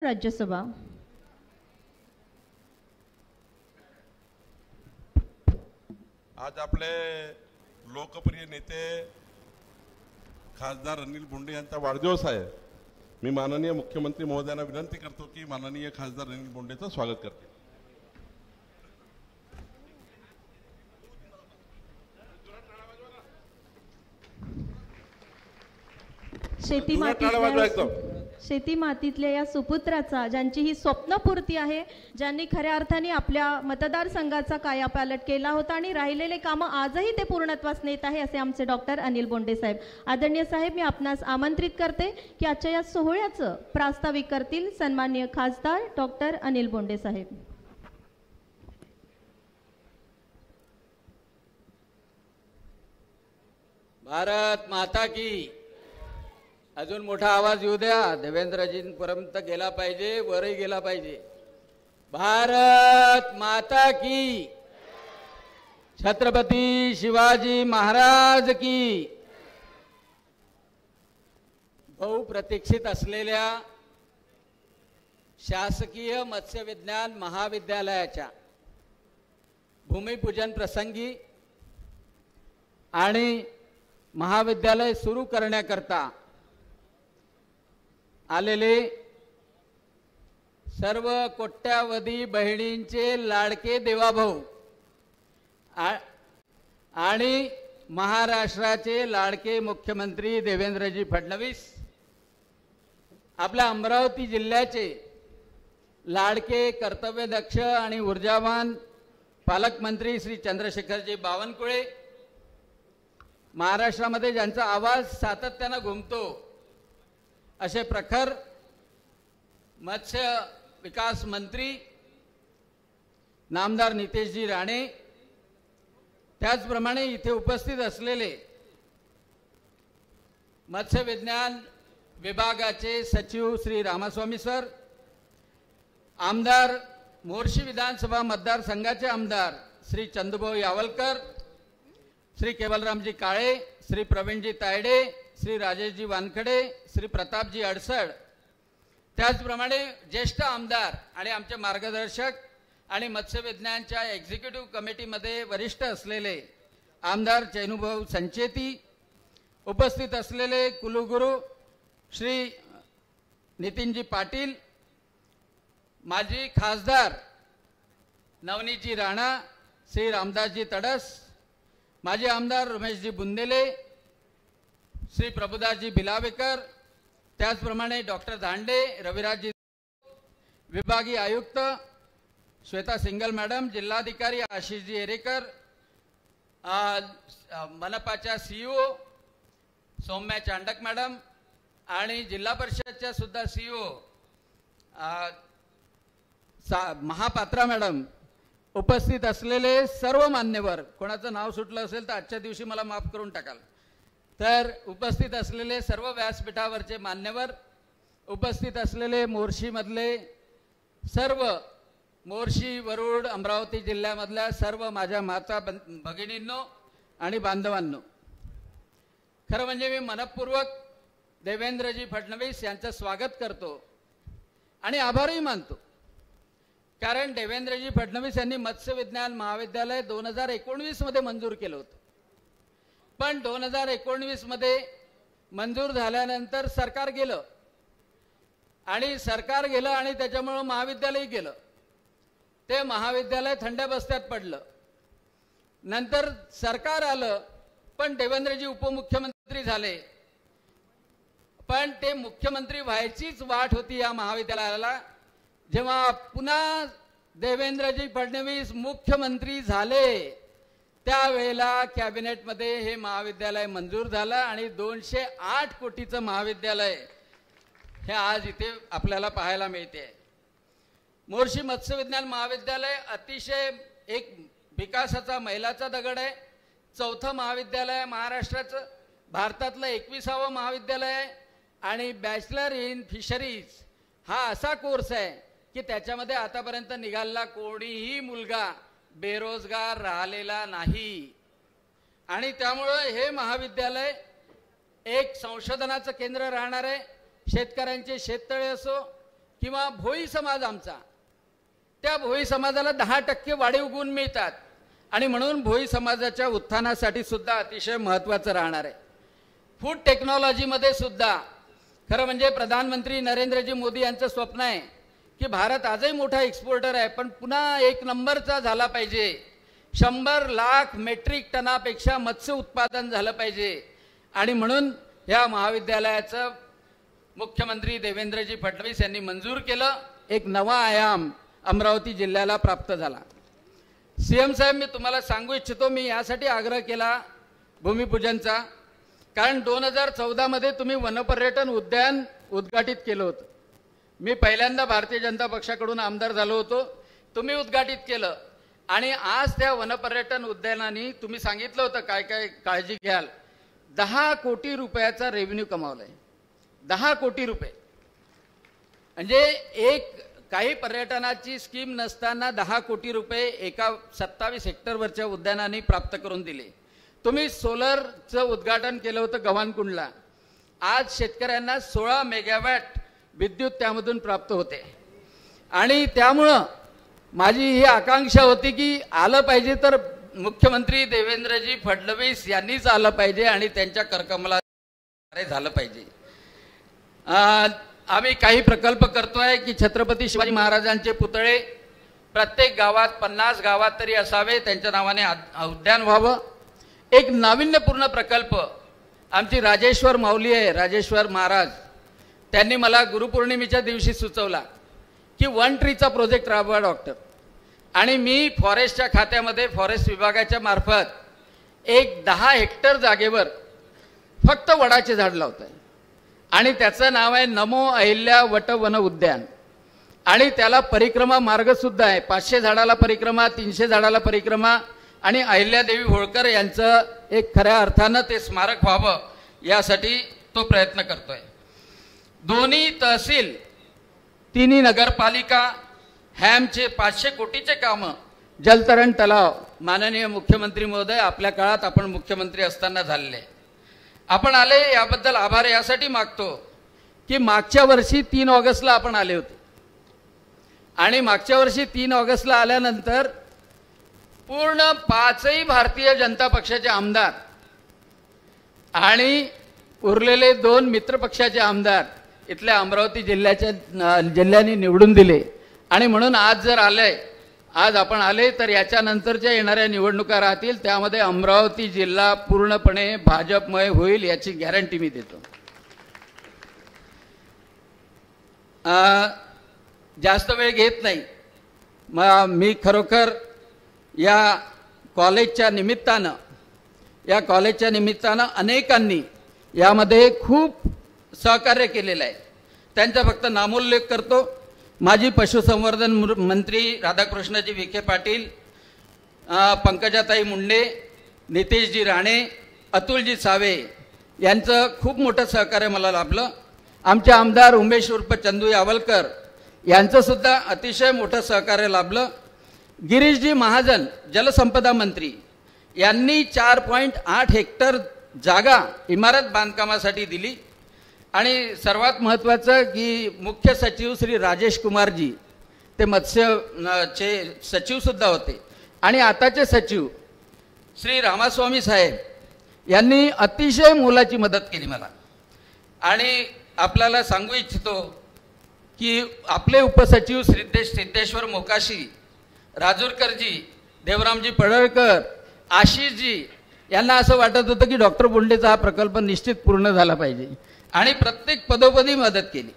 राज्यसभा। आज आपले लोकप्रिय नेते खासदार अनिल बोंडे यांचा वाढदिवस आहे। मी माननीय मुख्यमंत्री महोदयांना विनंती करतो की माननीय खासदार अनिल बोंडेचं स्वागत करते। शेती मातीतल्या या सुपुत्राचा, ज्यांची ही स्वप्नपूर्ती आहे, ज्यांनी खऱ्या अर्थाने आपल्या मतदारसंघाचा कायापालट केला होता आणि राहिलेले कामं आजही ते पूर्णत्वास नेत आहे, असे आमचे डॉक्टर अनिल बोंडे साहेब। आदरणीय साहेब, मी आपणास आमंत्रित करते की आजच्या या सोहळ्याचं प्रास्ताविक करतील सन्माननीय खासदार डॉक्टर अनिल बोंडे साहेब। भारत माता की। अजून मोठा आवाज येऊ द्या, देवेंद्रजींपर्यंत गेला पाहिजे, वरही गेला पाहिजे। भारत माता की। छत्रपती शिवाजी महाराज की। बहुप्रतीक्षित असलेल्या शासकीय मत्स्य विज्ञान महाविद्यालयाच्या भूमिपूजन प्रसंगी आणि महाविद्यालय सुरू करण्याकरता आलेले सर्व कोट्यावधी बहिणींचे लाडके देवाभाऊ आणि महाराष्ट्राचे लाडके मुख्यमंत्री देवेंद्रजी फडणवीस, आपल्या अमरावती जिल्ह्याचे लाडके कर्तव्यदक्ष आणि ऊर्जावान पालकमंत्री श्री चंद्रशेखरजी बावनकुळे, महाराष्ट्रामध्ये ज्यांचा आवाज सातत्याने घुमतो असे प्रखर मत्स्य विकास मंत्री नामदार नितेशजी राणे, त्याचप्रमाणे इथे उपस्थित असलेले मत्स्य विज्ञान विभागाचे सचिव श्री रामास्वामी सर, आमदार मोर्शी विधानसभा मतदारसंघाचे आमदार श्री चंदूभाऊ यावलकर, श्री केवलरामजी काळे, श्री प्रवीणजी तायडे, श्री राजेशजी वानखडे, श्री प्रतापजी अडसड, त्याचप्रमाणे ज्येष्ठ आमदार आणि आमचे मार्गदर्शक आणि मत्स्य विज्ञानच्या एक्झिक्युटिव्ह कमिटीमध्ये वरिष्ठ असलेले आमदार चैनुभाऊ संचेती, उपस्थित असलेले कुलगुरू श्री नितीनजी पाटील, माजी खासदार नवनीतजी राणा, श्री रामदासजी तडस, माजी आमदार रमेशजी बुंदेले, श्री प्रभुदासजी बिलावेकर, त्याचप्रमाणे डॉक्टर धांडे, रविराजजी, विभागीय आयुक्त श्वेता सिंगल मॅडम, जिल्हाधिकारी आशिषजी एरेकर, मनपाच्या सीईओ सौम्या चांडक मॅडम आणि जिल्हा परिषदच्या सुद्धा सीईओ महापात्रा मॅडम, उपस्थित असलेले सर्व मान्यवर, कोणाचं नाव सुटलं असेल तर आजच्या दिवशी मला माफ करून टाकाल, तर उपस्थित असलेले सर्व व्यासपीठावरचे मान्यवर, उपस्थित असलेले मोर्शीमधले सर्व, मोर्शी वरुड अमरावती जिल्ह्यामधल्या सर्व माझ्या माता भगिनींनो आणि बांधवांनो, खरं म्हणजे मी मनपूर्वक देवेंद्रजी फडणवीस यांचं स्वागत करतो आणि आभारही मानतो, कारण देवेंद्रजी फडणवीस यांनी मत्स्य विज्ञान महाविद्यालय 2019 मध्ये मंजूर केलं होतं, पण 2019 मध्ये मंजूर झाल्यानंतर सरकार गेलं आणि त्याच्यामुळे महाविद्यालय गेलं, ते महाविद्यालय थंड्या बस्त्यात पडलं। नंतर सरकार आलं, पण देवेंद्रजी उपमुख्यमंत्री झाले, पण ते मुख्यमंत्री व्हायचीच वाट होती या महाविद्यालयाला। जेव्हा पुन्हा देवेंद्रजी फडणवीस मुख्यमंत्री झाले त्यावेळेला कॅबिनेटमध्ये हे महाविद्यालय मंजूर झालं आणि 208 कोटीचं महाविद्यालय हे आज इथे आपल्याला पाहायला मिळते। मोर्शी मत्स्य विज्ञान महाविद्यालय अतिशय एक विकासाचा मैलाचा दगड आहे। चौथं महाविद्यालय महाराष्ट्राचं, भारतातलं 21वं महाविद्यालय आहे आणि बॅचलर इन फिशरीज हा असा कोर्स आहे की त्याच्यामध्ये आतापर्यंत निघालेला कोणीही मुलगा बेरोजगार राहिलेला नाही आणि त्यामुळे हे महाविद्यालय एक संशोधनाचं केंद्र राहणार आहे। शेतकऱ्यांचे शेततळे असो, किंवा भोई समाज आमचा, त्या भोई समाजाला 10% वाढीव गुण मिळतात आणि म्हणून भोई समाजाच्या उत्थानासाठी सुद्धा अतिशय महत्त्वाचं राहणार आहे. फूड टेक्नॉलॉजीमध्ये सुद्धा खरं म्हणजे प्रधानमंत्री नरेंद्रजी मोदी यांचं स्वप्न आहे की भारत आजही मोठा एक्सपोर्टर आहे, पण पुन्हा 1 नंबरचा झाला पाहिजे. 100 लाख मेट्रिक टनापेक्षा मत्स्य उत्पादन झालं पाहिजे आणि म्हणून ह्या महाविद्यालयाचं मुख्यमंत्री देवेंद्रजी फडणवीस यांनी मंजूर केलं. एक नवा आयाम अमरावती जिल्ह्याला प्राप्त झाला. सीएम साहेब, मी तुम्हाला सांगू इच्छितो, मी यासाठी आग्रह केला भूमिपूजनचा, कारण 2014 मध्ये तुम्ही वनपर्यटन उद्यान उद्घाटित केलं होतं. मी पहिल्यांदा भारतीय जनता पक्षाकडून आमदार झालो होतो, तुम्ही उद्घाटित केलं आणि आज त्या वनपर्यटन उद्यानाने तुम्ही सांगितलं होतं काय काय काळजी घ्याल. 10 कोटी रुपयाचा रेव्हेन्यू कमावलाय. 10 कोटी रुपये म्हणजे एक काही पर्यटनाची स्कीम नसताना 10 कोटी रुपये एका 27 हेक्टरवरच्या उद्यानाने प्राप्त करून दिले. तुम्ही सोलरचं उद्घाटन केलं होतं गव्हाणकुंडला. आज शेतकऱ्यांना 16 मेगावॅट विद्युत त्यामधून प्राप्त होते आणि त्यामुळं माझी ही आकांक्षा होती की आलं पाहिजे तर मुख्यमंत्री देवेंद्रजी फडणवीस यांनीच आलं पाहिजे आणि त्यांच्या करकमलाद्वारे झालं पाहिजे. आम्ही काही प्रकल्प करतोय की छत्रपती शिवाजी महाराजांचे पुतळे प्रत्येक गावात 50 गावात तरी असावे, त्यांच्या नावाने उद्यान व्हावं. एक नाविन्यपूर्ण प्रकल्प आमची राजेश्वर माऊली आहे, राजेश्वर महाराज, त्यांनी मला गुरुपौर्णिमेच्या दिवशी सुचवला की 1 ट्रीचा प्रोजेक्ट राबवा डॉक्टर. आणि मी फॉरेस्टच्या खात्यामध्ये फॉरेस्ट विभागाच्या मार्फत एक 10 हेक्टर जागेवर फक्त वडाचे झाड लावत आहे आणि त्याचं नाव आहे नमो अहिल्या वट वन उद्यान आणि त्याला परिक्रमा मार्ग सुद्धा आहे. 500 झाडाला परिक्रमा, 300 झाडाला परिक्रमा आणि अहिल्यादेवी होळकर यांचं एक खऱ्या अर्थानं ते स्मारक व्हावं यासाठी तो प्रयत्न करतोय. दोन्ही तहसील, 3 नगरपालिका, हॅमचे 500 कोटीचे कामं, जलतरण तलाव माननीय मुख्यमंत्री महोदय आपल्या काळात आपण मुख्यमंत्री असताना झालेले. आपण आले याबद्दल आभार यासाठी मागतो की मागच्या वर्षी 3 ऑगस्टला आपण आले होते आणि मागच्या वर्षी 3 ऑगस्टला आल्यानंतर पूर्ण 5ही भारतीय जनता पक्षाचे आमदार आणि उरलेले 2 मित्र पक्षाचे आमदार इथल्या अमरावती जिल्ह्याने निवडून दिले आणि म्हणून आज जर आले, आज आपण आले तर याच्यानंतरच्या येणाऱ्या निवडणुका राहतील त्यामध्ये अमरावती जिल्हा पूर्णपणे भाजपमय होईल याची गॅरंटी मी देतो. जास्त वेळ घेत नाही. मी खरोखर या कॉलेजच्या निमित्तानं अनेकांनी यामध्ये खूप सहकार्य केलेलं आहे. त्यांचा फक्त नामोल्लेख करतो. माजी पशुसंवर्धन मंत्री राधाकृष्णजी विखे पाटील, पंकजाताई मुंडे, नितेशजी राणे, अतुलजी सावे यांचं खूप मोठं सहकार्य मला लाभलं. आमचे आमदार उमेश उर्फ चंदू यावलकर यांचं सुद्धा अतिशय मोठं सहकार्य लाभलं. गिरीशजी महाजन जलसंपदा मंत्री यांनी 4.8 हेक्टर जागा इमारत बांधकामासाठी दिली आणि सर्वात महत्त्वाचं की मुख्य सचिव श्री राजेश कुमारजी ते मत्स्यचे सचिव सुद्धा होते आणि आताचे सचिव श्री रामास्वामी साहेब यांनी अतिशय मोलाची मदत केली मला. आणि आपल्याला सांगू इच्छितो की आपले उपसचिव सिद्धेश्वर मोकाशी, राजूरकरजी, देवरामजी पडळकर, आशिषजी यांना असं वाटत होतं की डॉक्टर बोंडेचा हा प्रकल्प निश्चित पूर्ण झाला पाहिजे आणि प्रत्येक पदोपदी मदत केली.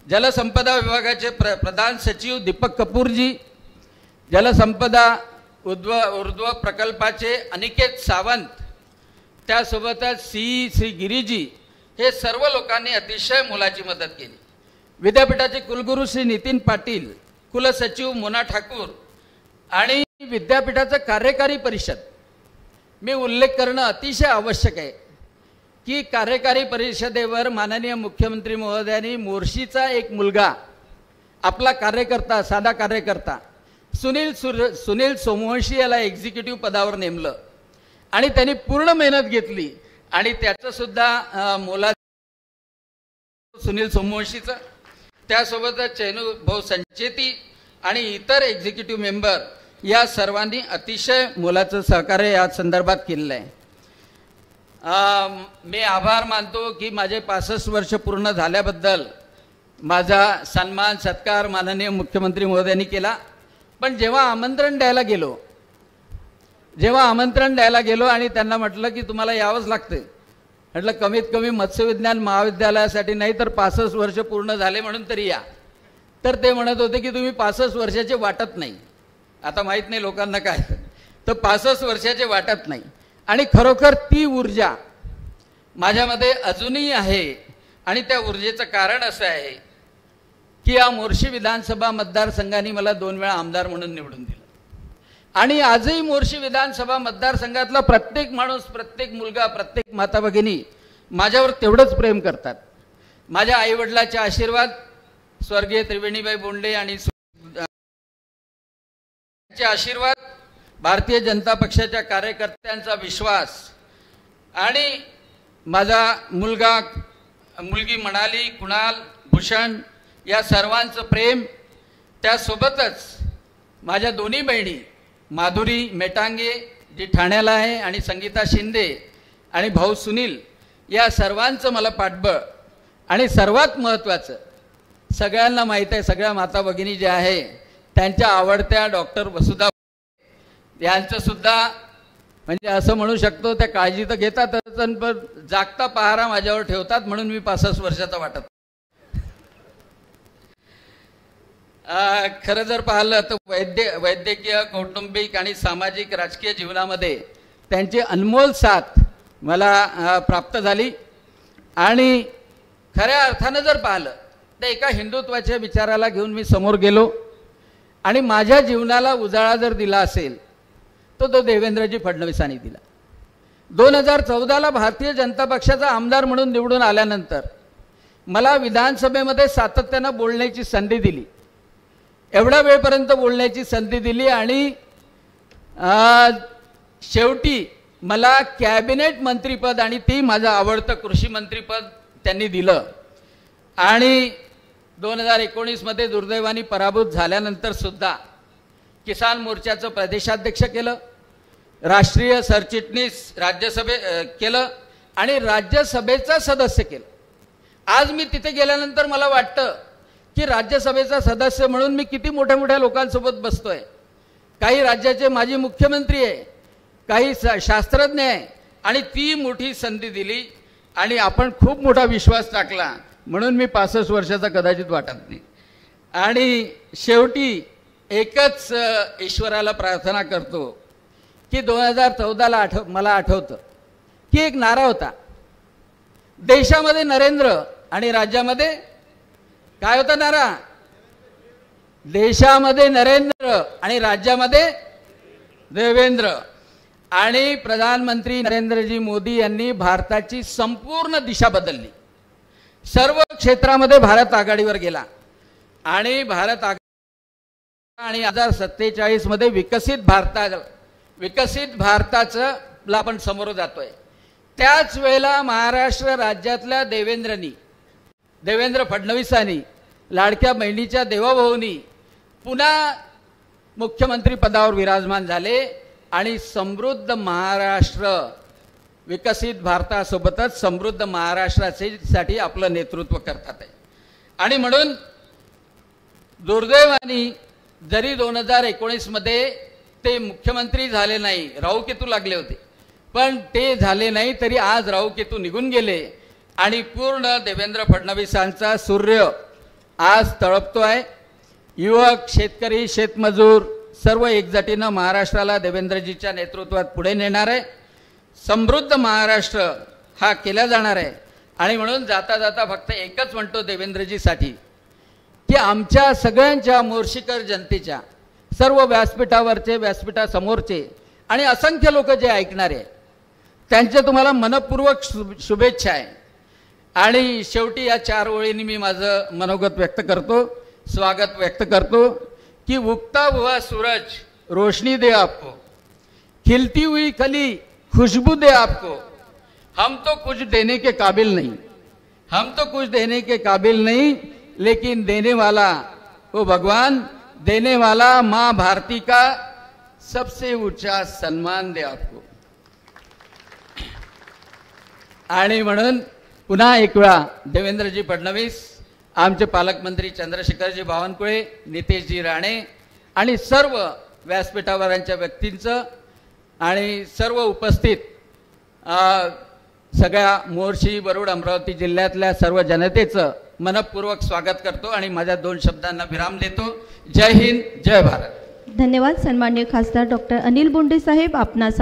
जलसंपदा विभागाचे प्रधान सचिव दीपक कपूरजी, जलसंपदा ऊर्ध्व प्रकल्पाचे अनिकेत सावंत, त्यासोबतच श्री गिरीजी, हे सर्व लोकांनी अतिशय मोलाची मदत केली. विद्यापीठाचे कुलगुरू श्री नितीन पाटील, कुलसचिव मोना ठाकूर आणि विद्यापीठाचं कार्यकारी परिषद, मी उल्लेख करणं अतिशय आवश्यक आहे की कार्यकारी परिषदेवर माननीय मुख्यमंत्री महोदयांनी मोर्शीचा एक मुलगा, आपला कार्यकर्ता, साधा कार्यकर्ता सुनील सोमवंशी याला एक्झिक्युटिव्ह पदावर नेमलं आणि त्यांनी पूर्ण मेहनत घेतली आणि त्याचं सुद्धा सुनील सोमवंशीचं त्यासोबतच चैनू भाऊ संचेती आणि इतर एक्झिक्युटिव्ह मेंबर या सर्वांनी अतिशय मोलाचं सहकार्य या संदर्भात केलेलं आहे. मी आभार मानतो की माझे 65 वर्ष पूर्ण झाल्याबद्दल माझा सन्मान सत्कार माननीय मुख्यमंत्री महोदयांनी केला. पण जेव्हा आमंत्रण द्यायला गेलो आणि त्यांना म्हटलं की तुम्हाला यावंच लागतं, म्हटलं कमीत कमी मत्स्यविज्ञान महाविद्यालयासाठी नाही तर 65 वर्ष पूर्ण झाले म्हणून तरी या. तर ते म्हणत होते की तुम्ही 65 वर्षाचे वाटत नाही. आता माहीत नाही लोकांना काय, तर 65 वर्षाचे वाटत नाही. आणि खरोखर ती ऊर्जा माझ्यामध्ये अजूनही आहे. आणि त्या ऊर्जेचं कारण असं आहे की या मोर्शी विधानसभा मतदारसंघाने मला 2 वेळा आमदार म्हणून निवडून दिलं. आणि आजही मोर्शी विधानसभा मतदारसंघातला प्रत्येक माणूस, प्रत्येक मुलगा, प्रत्येक माता भगिनी माझ्यावर तेवढंच प्रेम करतात. माझ्या आईवडिलाचे आशीर्वाद, स्वर्गीय त्रिवेणीबाई बोंडे आणि आशीर्वाद, भारतीय जनता पक्षाच्या कार्यकर्त्यांचा विश्वास आणि माझा मुलगी मनाली, कुणाल, भूषण या सर्वांचं प्रेम, त्यासोबतच माझ्या दोन्ही बहिणी माधुरी मेटांगे जी ठाण्याला आहे आणि संगीता शिंदे आणि भाऊ सुनील या सर्वांचं मला पाठबळ. आणि सर्वात महत्त्वाचं, सगळ्यांना माहीत आहे, सगळ्या माता भगिनी ज्या आहे त्यांच्या आवडत्या डॉक्टर वसुधा यांचं सुद्धा, म्हणजे असं म्हणू शकतो त्या काळजी तर घेतातच पण जागता पहारा माझ्यावर ठेवतात. म्हणून मी 65 वर्षाचा वाटत. खरं जर पाहिलं तर वैद्यकीय, कौटुंबिक आणि सामाजिक राजकीय जीवनामध्ये त्यांची अनमोल साथ मला प्राप्त झाली. आणि खऱ्या अर्थानं जर पाहिलं तर एका हिंदुत्वाच्या विचाराला घेऊन मी समोर गेलो आणि माझ्या जीवनाला उजाळा जर दिला असेल तर तो देवेंद्रजी फडणवीसांनी दिला. 2014ला भारतीय जनता पक्षाचा आमदार म्हणून निवडून आल्यानंतर मला विधानसभेमध्ये सातत्यानं बोलण्याची संधी दिली. एवढ्या वेळपर्यंत बोलण्याची संधी दिली आणि शेवटी मला कॅबिनेट मंत्रीपद आणि ती माझं आवडतं कृषी मंत्रीपद त्यांनी दिलं. आणि 2019मध्ये दुर्दैवाने पराभूत झाल्यानंतर सुद्धा किसान मोर्चाचं प्रदेशाध्यक्ष केलं, राष्ट्रीय सरचिटणीस केलं आणि राज्यसभेचा सदस्य केलं. आज मी तिथे गेल्यानंतर मला वाटतं की राज्यसभेचा सदस्य म्हणून मी किती मोठ्या मोठ्या लोकांसोबत बसतोय. काही राज्याचे माजी मुख्यमंत्री आहे, काही शास्त्रज्ञ आहे आणि ती मोठी संधी दिली आणि आपण खूप मोठा विश्वास टाकला म्हणून मी 65 वर्षाचा कदाचित वाटत नाही. आणि शेवटी एकच ईश्वराला प्रार्थना करतो की 2014ला मला आठवतं की एक नारा होता, देशामध्ये नरेंद्र आणि राज्यामध्ये काय होता नारा, देशामध्ये नरेंद्र आणि राज्यामध्ये देवेंद्र. आणि प्रधानमंत्री नरेंद्रजी मोदी यांनी भारताची संपूर्ण दिशा बदलली. सर्व क्षेत्रामध्ये भारत आघाडीवर गेला आणि भारत आणि 2047 मध्ये विकसित भारताचं आपण समोर जातोय. त्याच वेळेला महाराष्ट्र राज्यातल्या देवेंद्र फडणवीसांनी लाडक्या बहिणीच्या देवाभाऊनी पुन्हा मुख्यमंत्री पदावर विराजमान झाले आणि समृद्ध महाराष्ट्र, विकसित भारतासोबतच समृद्ध महाराष्ट्रासाठी आपलं नेतृत्व करतात आहे. आणि म्हणून दुर्दैवाने जरी 2019 मध्ये ते मुख्यमंत्री झाले नाही, राहूकेतू लागले होते, पण ते झाले नाही तरी आज राहूकेतू निघून गेले आणि पूर्ण देवेंद्र फडणवीसांचा सूर्य आज तळपतोय. युवक, शेतकरी, शेतमजूर सर्व एकजटीनं महाराष्ट्राला देवेंद्रजीच्या नेतृत्वात पुढे नेणार आहे. समृद्ध महाराष्ट्र हा केला जाणार आहे. आणि म्हणून जाता जाता फक्त एकच म्हणतो देवेंद्रजीसाठी की आमच्या सगळ्यांच्या मोर्शीकर जनतेच्या, सर्व व्यासपीठावरचे, व्यासपीठासमोरचे आणि असंख्य लोक जे ऐकणारे त्यांचे तुम्हाला मनपूर्वक शुभेच्छा आहे. आणि शेवटी या 4 ओळींनी मी माझं मनोगत व्यक्त करतो, स्वागत व्यक्त करतो कि उगता हुआ सूरज रोशनी दे आपको, खिलती हुई कली खुशबू दे आपको, हम तो कुछ देने के काबिल नहीं, हम तो कुछ देने के काबिल नहीं, लेकिन देने वाला वो भगवान, देने वाला माँ भारती का सबसे ऊंचा सन्मान दे आपको. आणि म्हणून पुन्हा एक वेळा देवेंद्रजी फडणवीस, आमचे पालकमंत्री चंद्रशेखरजी बावनकुळे, नितेशजी राणे आणि सर्व व्यासपीठावरच्या व्यक्तींचं आणि सर्व उपस्थित सगळ्या मोर्शी, वरुड, अमरावती जिल्ह्यातल्या सर्व जनतेचं मनपूर्वक स्वागत करतो आणि माझ्या 2 शब्दांना विराम देतो. जय हिंद, जय भारत. धन्यवाद. सन्माननीय खासदार डॉक्टर अनिल बोंडे साहेब, आपणास